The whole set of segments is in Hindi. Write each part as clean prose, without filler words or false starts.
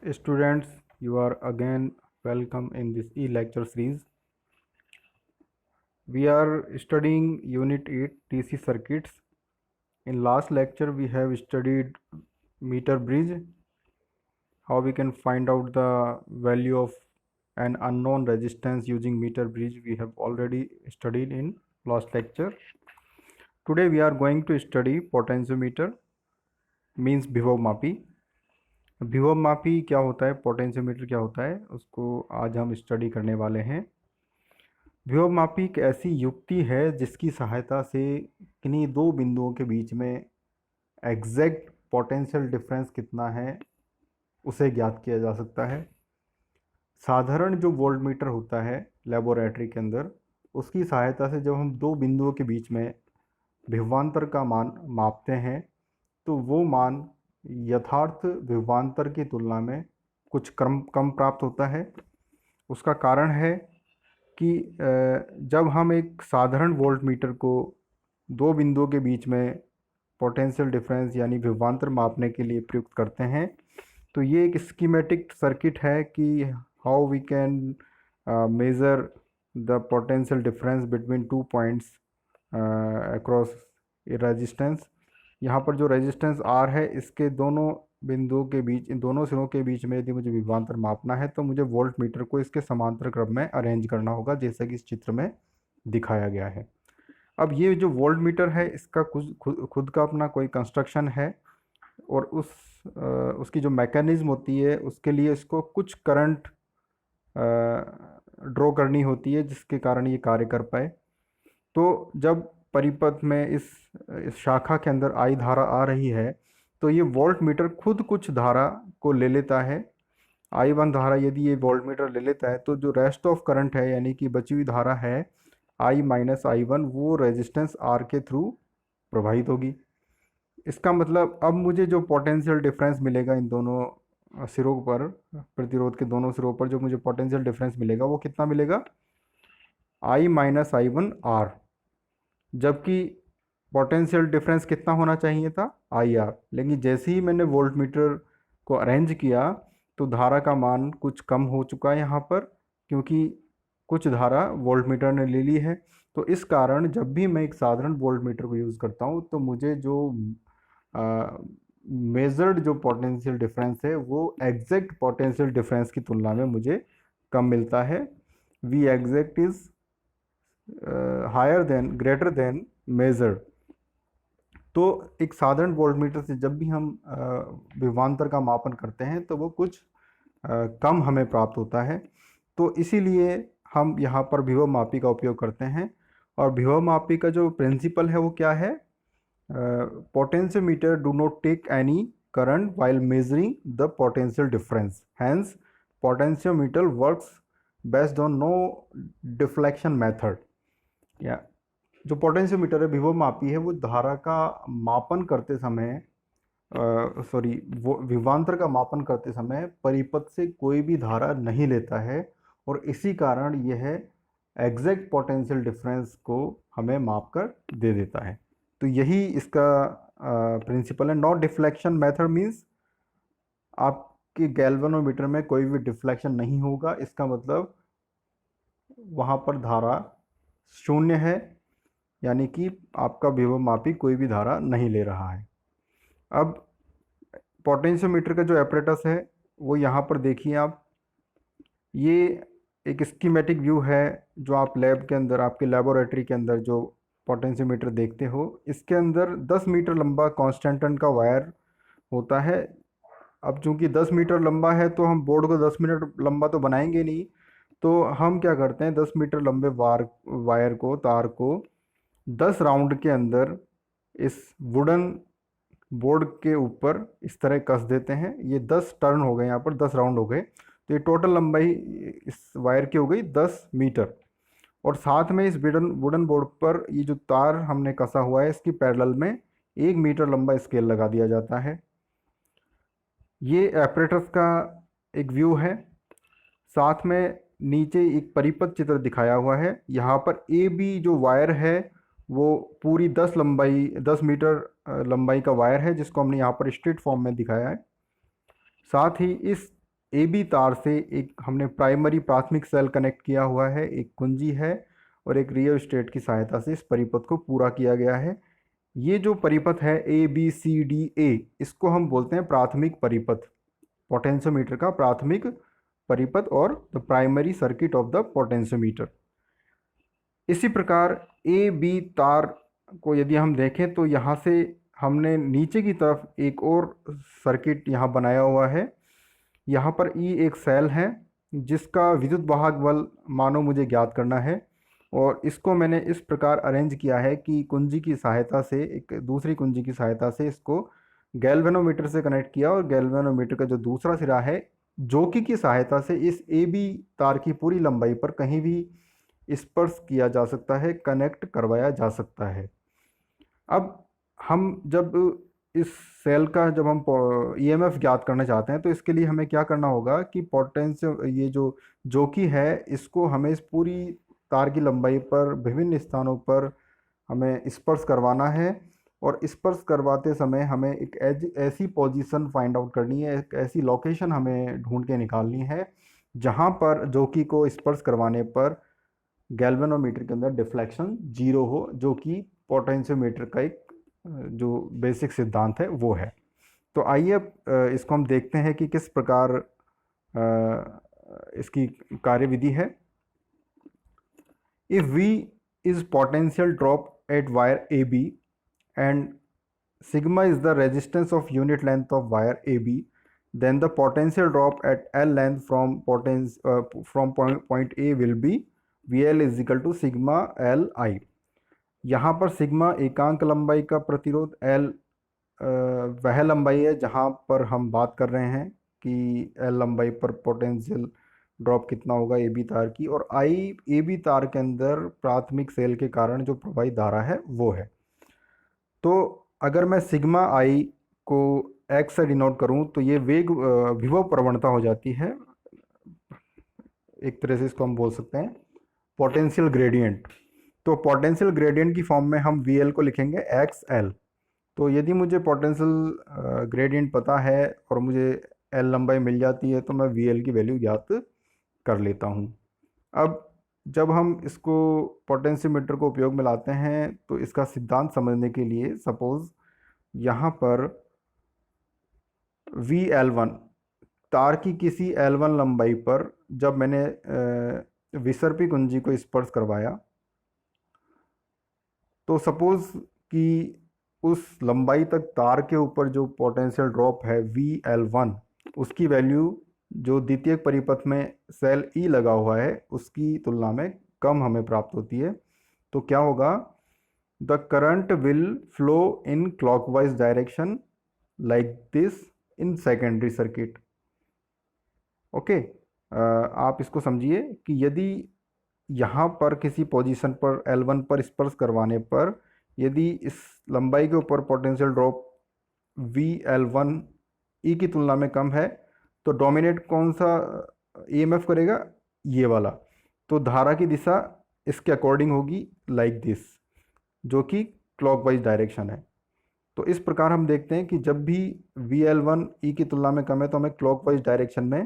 Students, you are again welcome in this e-lecture series. We are studying Unit 8 DC circuits. In last lecture, we have studied meter bridge, how we can find out the value of an unknown resistance using meter bridge. We have already studied in last lecture. Today, we are going to study potentiometer, means विभव मापी. विभव मापी क्या होता है, पोटेंशियोमीटर क्या होता है, उसको आज हम स्टडी करने वाले हैं. विभव मापी एक ऐसी युक्ति है जिसकी सहायता से किन्हीं दो बिंदुओं के बीच में एग्जैक्ट पोटेंशियल डिफरेंस कितना है उसे ज्ञात किया जा सकता है. साधारण जो वोल्टमीटर होता है लेबोरेटरी के अंदर, उसकी सहायता से जब हम दो बिंदुओं के बीच में विभवांतर का मान मापते हैं तो वो मान यथार्थ विभवांतर की तुलना में कुछ कम प्राप्त होता है. उसका कारण है कि जब हम एक साधारण वोल्टमीटर को दो बिंदुओं के बीच में पोटेंशियल डिफरेंस यानी विभवांतर मापने के लिए प्रयुक्त करते हैं तो ये एक स्कीमेटिक सर्किट है कि how we can measure the potential difference between two points across a resistance. यहाँ पर जो रेजिस्टेंस R है, इसके दोनों बिंदुओं के बीच, इन दोनों सिरों के बीच में यदि मुझे विभवांतर मापना है तो मुझे वोल्ट मीटर को इसके समांतर क्रम में अरेंज करना होगा, जैसा कि इस चित्र में दिखाया गया है. अब ये जो वोल्ट मीटर है इसका खुद का अपना कोई कंस्ट्रक्शन है और उसकी जो मैकेनिज्म होती है उसके लिए इसको कुछ करंट ड्रॉ करनी होती है जिसके कारण ये कार्य कर पाए. तो जब परिपथ में इस शाखा के अंदर I धारा आ रही है तो ये वोल्ट मीटर खुद कुछ धारा को ले लेता है. I1 धारा यदि ये वोल्ट मीटर ले लेता है तो जो रेस्ट ऑफ करंट है यानी कि बची हुई धारा है I माइनस I1 वो रेजिस्टेंस R के थ्रू प्रवाहित होगी. इसका मतलब अब मुझे जो पोटेंशियल डिफरेंस मिलेगा इन दोनों सिरों पर, प्रतिरोध के दोनों सिरों पर जो मुझे पोटेंशियल डिफरेंस मिलेगा वो कितना मिलेगा, I माइनस I1 R. जबकि पोटेंशियल डिफरेंस कितना होना चाहिए था, IR. लेकिन जैसे ही मैंने वोल्ट मीटर को अरेंज किया तो धारा का मान कुछ कम हो चुका है यहाँ पर, क्योंकि कुछ धारा वोल्ट मीटर ने ले ली है. तो इस कारण जब भी मैं एक साधारण वोल्ट मीटर को यूज़ करता हूँ तो मुझे जो मेजर्ड जो पोटेंशियल डिफरेंस है वो एग्जैक्ट पोटेंशियल डिफरेंस की तुलना में मुझे कम मिलता है. V exact is higher than, greater than measured. तो एक साधारण वोल्टमीटर से जब भी हम विभवांतर का मापन करते हैं तो वो कुछ कम हमें प्राप्त होता है. तो इसीलिए हम यहाँ पर विभव मापी का उपयोग करते हैं. और विभव मापी का जो प्रिंसिपल है वो क्या है, potentiometer do not take any current while measuring the potential difference, hence potentiometer works based on no deflection method. या जो पोटेंशियोमीटर है, विभव मापी है, वो धारा का मापन करते समय वो विभवांतर का मापन करते समय परिपथ से कोई भी धारा नहीं लेता है और इसी कारण यह एग्जैक्ट पोटेंशियल डिफरेंस को हमें माप कर दे देता है. तो यही इसका प्रिंसिपल है. नॉट डिफ्लेक्शन मेथड मीन्स आपके गैल्वेनोमीटर में कोई भी डिफ्लेक्शन नहीं होगा. इसका मतलब वहाँ पर धारा शून्य है, यानी कि आपका विभव मापी कोई भी धारा नहीं ले रहा है. अब पोटेंशियोमीटर का जो एपरेटस है वो यहाँ पर देखिए आप. ये एक स्कीमेटिक व्यू है जो आप लैब के अंदर, आपके लेबोरेटरी के अंदर जो पोटेंशियोमीटर देखते हो, इसके अंदर 10 मीटर लंबा कांस्टेंट का वायर होता है. अब चूंकि 10 मीटर लंबा है तो हम बोर्ड को 10 मीटर लंबा तो बनाएंगे नहीं, तो हम क्या करते हैं, 10 मीटर लंबे वायर को, तार को 10 राउंड के अंदर इस वुडन बोर्ड के ऊपर इस तरह कस देते हैं. ये 10 टर्न हो गए, यहाँ पर 10 राउंड हो गए, तो ये टोटल लंबाई इस वायर की हो गई 10 मीटर. और साथ में इस वुडन बोर्ड पर ये जो तार हमने कसा हुआ है इसकी पैरेलल में 1 मीटर लंबा स्केल लगा दिया जाता है. ये एपरेटस का एक व्यू है. साथ में नीचे एक परिपथ चित्र दिखाया हुआ है. यहाँ पर AB जो वायर है वो पूरी 10 मीटर लंबाई का वायर है जिसको हमने यहाँ पर स्ट्रेट फॉर्म में दिखाया है. साथ ही इस ए बी तार से एक हमने प्राथमिक सेल कनेक्ट किया हुआ है, एक कुंजी है और एक रियोस्टेट की सहायता से इस परिपथ को पूरा किया गया है। ये जो परिपथ है A B C D A, इसको हम बोलते हैं प्राथमिक परिपथ, पोटेंशियोमीटर का प्राथमिक परिपथ और the primary circuit of the potentiometer. इसी प्रकार ए बी तार को यदि हम देखें तो यहाँ से हमने नीचे की तरफ एक और सर्किट यहाँ बनाया हुआ है। यहाँ पर ई एक सेल है जिसका विद्युत वाहक बल मानो मुझे ज्ञात करना है, और इसको मैंने इस प्रकार अरेंज किया है कि कुंजी की सहायता से, एक दूसरी कुंजी की सहायता से इसको गैल्वेनोमीटर से कनेक्ट किया, और गैल्वेनोमीटर का जो दूसरा सिरा है जोकी की सहायता से इस ए बी तार की पूरी लंबाई पर कहीं भी स्पर्श किया जा सकता है, कनेक्ट करवाया जा सकता है। अब हम जब इस सेल का जब हम ईएमएफ ज्ञात करना चाहते हैं तो इसके लिए हमें क्या करना होगा कि पोटेंशियल, ये जो जोकी है, इसको हमें इस पूरी तार की लंबाई पर विभिन्न स्थानों पर हमें स्पर्श करवाना है, और स्पर्श करवाते समय हमें एक ऐसी पोजीशन फाइंड आउट करनी है, एक ऐसी लोकेशन हमें ढूंढ के निकालनी है जहां पर जोकी को स्पर्श करवाने पर गैल्वेनोमीटर के अंदर डिफ्लेक्शन 0 हो, जो कि पोटेंशियोमीटर का एक जो बेसिक सिद्धांत है वो है। तो आइए अब इसको हम देखते हैं कि किस प्रकार इसकी कार्यविधि है। If V is potential drop at wire AB and sigma is the resistance of unit length of wire AB, then the potential drop at L length from point A will be VL is equal to sigma LI। यहाँ पर सिग्मा एकांक लंबाई का प्रतिरोध, L वह लंबाई है जहाँ पर हम बात कर रहे हैं कि L लंबाई पर पोटेंशियल ड्रॉप कितना होगा ए बी तार की, और I ए बी तार के अंदर प्राथमिक सेल के कारण जो प्रवाहित धारा है वो है। तो अगर मैं सिग्मा I को x से डिनोट करूं तो ये विभव प्रवणता हो जाती है, एक तरह से इसको हम बोल सकते हैं पोटेंशियल ग्रेडियंट। तो पोटेंशियल ग्रेडियंट की फॉर्म में हम VL को लिखेंगे XL। तो यदि मुझे पोटेंशियल ग्रेडियंट पता है और मुझे L लंबाई मिल जाती है तो मैं VL की वैल्यू ज्ञात कर लेता हूँ। अब जब हम इसको पोटेंशियोमीटर को उपयोग में लाते हैं तो इसका सिद्धांत समझने के लिए सपोज यहाँ पर VL1 तार की किसी L1 लंबाई पर जब मैंने विसर्पी कुंजी को स्पर्श करवाया, तो सपोज कि उस लंबाई तक तार के ऊपर जो पोटेंशियल ड्रॉप है VL1, उसकी वैल्यू जो द्वितीयक परिपथ में सेल E लगा हुआ है उसकी तुलना में कम हमें प्राप्त होती है। तो क्या होगा, the current will flow in clockwise direction like this in secondary circuit. Okay, आप इसको समझिए कि यदि यहाँ पर किसी पोजीशन पर L1 पर स्पर्श करवाने पर यदि इस लंबाई के ऊपर पोटेंशियल ड्रॉप VL1 E की तुलना में कम है तो डोमिनेट कौन सा EMF करेगा, ये वाला। तो धारा की दिशा इसके अकॉर्डिंग होगी लाइक दिस, जो कि क्लॉकवाइज डायरेक्शन है। तो इस प्रकार हम देखते हैं कि जब भी VL1 E की तुलना में कम है तो हमें क्लॉकवाइज डायरेक्शन में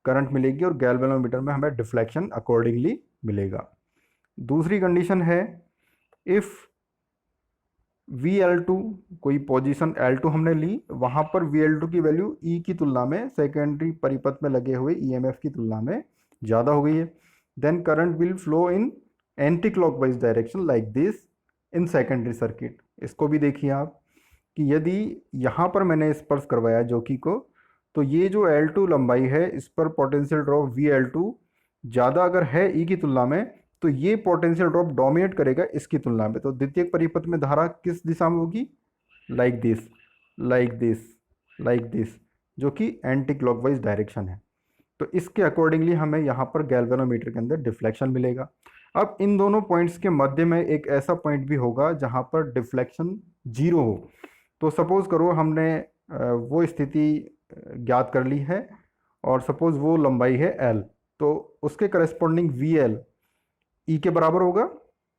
करंट मिलेगी और गैल्वेनोमीटर में हमें डिफ्लेक्शन अकॉर्डिंगली मिलेगा। दूसरी कंडीशन है इफ़ VL2, कोई पोजीशन L2 हमने ली, वहाँ पर VL2 की वैल्यू E की तुलना में सेकेंडरी परिपथ में लगे हुए EMF की तुलना में ज़्यादा हो गई है, then current will flow in anti clockwise direction like this in secondary circuit. इसको भी देखिए आप कि यदि यहाँ पर मैंने स्पर्श करवाया जोकी को, तो ये जो L2 लंबाई है इस पर पोटेंशियल ड्रॉप VL2 ज़्यादा अगर है E की तुलना में तो ये पोटेंशियल ड्रॉप डोमिनेट करेगा इसकी तुलना में। तो द्वितीयक परिपथ में धारा किस दिशा में होगी, like this, like this, like this, जो कि एंटी क्लॉकवाइज डायरेक्शन है। तो इसके अकॉर्डिंगली हमें यहाँ पर गैल्वेनोमीटर के अंदर डिफ्लेक्शन मिलेगा। अब इन दोनों पॉइंट्स के मध्य में एक ऐसा पॉइंट भी होगा जहाँ पर डिफ्लेक्शन 0 हो। तो सपोज करो हमने वो स्थिति ज्ञात कर ली है और सपोज वो लंबाई है L, तो उसके करस्पॉन्डिंग VL E के बराबर होगा,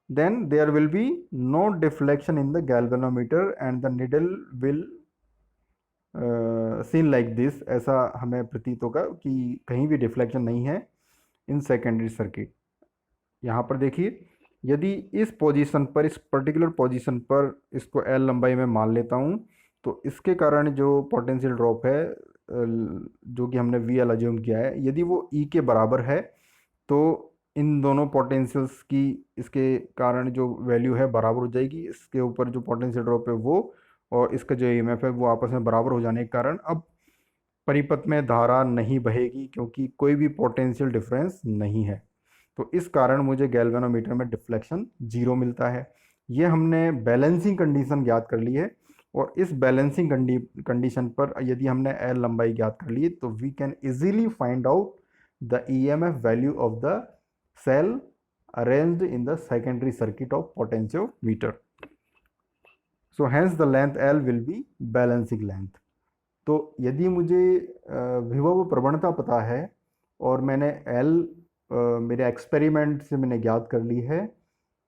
then there will be no deflection in the galvanometer and the needle will seen like this, ऐसा हमें प्रतीत होगा कि कहीं भी डिफ्लेक्शन नहीं है इन सेकेंडरी सर्किट। यहाँ पर देखिए, यदि इस पोजीशन पर, इस पर्टिकुलर पोजीशन पर इसको एल लंबाई में मान लेता हूँ, तो इसके कारण जो पोटेंशियल ड्रॉप है जो कि हमने वी एल अज्यूम किया है, यदि वो ई के बराबर है तो इन दोनों पोटेंशियल्स की, इसके कारण जो वैल्यू है बराबर हो जाएगी। इसके ऊपर जो पोटेंशियल ड्रॉप है वो और इसका जो ईएमएफ है वो आपस में बराबर हो जाने के कारण अब परिपथ में धारा नहीं बहेगी, क्योंकि कोई भी पोटेंशियल डिफरेंस नहीं है। तो इस कारण मुझे गैल्वेनोमीटर में डिफ्लेक्शन जीरो मिलता है। ये हमने बैलेंसिंग कंडीशन ज्ञात कर ली है, और इस बैलेंसिंग कंडीशन पर यदि हमने एल लंबाई ज्ञात कर ली तो we can easily find out the EMF value of the cell arranged in the secondary circuit of potentiometer. So hence the length L will be balancing length. तो यदि मुझे विभव प्रवणता पता है और मैंने एल मेरे एक्सपेरिमेंट से मैंने ज्ञात कर ली है,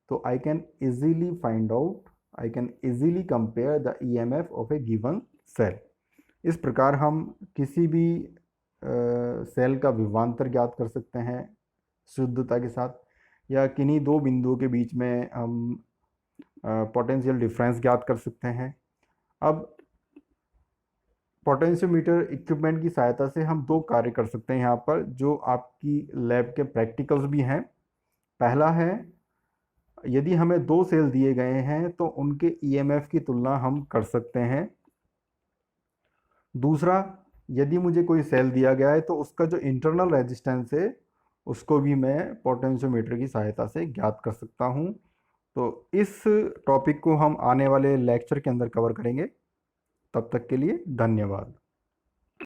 तो I can easily find out, I can easily compare the EMF of a given cell. इस प्रकार हम किसी भी सेल का विभवांतर ज्ञात कर सकते हैं शुद्धता के साथ, या किन्हीं दो बिंदुओं के बीच में हम पोटेंशियल डिफरेंस ज्ञात कर सकते हैं। अब पोटेंशियोमीटर इक्विपमेंट की सहायता से हम दो कार्य कर सकते हैं यहाँ पर, जो आपकी लैब के प्रैक्टिकल्स भी हैं। पहला है, यदि हमें दो सेल दिए गए हैं तो उनके ईएमएफ की तुलना हम कर सकते हैं। दूसरा, यदि मुझे कोई सेल दिया गया है तो उसका जो इंटरनल रेजिस्टेंस है उसको भी मैं पोटेंशियोमीटर की सहायता से ज्ञात कर सकता हूँ। तो इस टॉपिक को हम आने वाले लेक्चर के अंदर कवर करेंगे। तब तक के लिए धन्यवाद।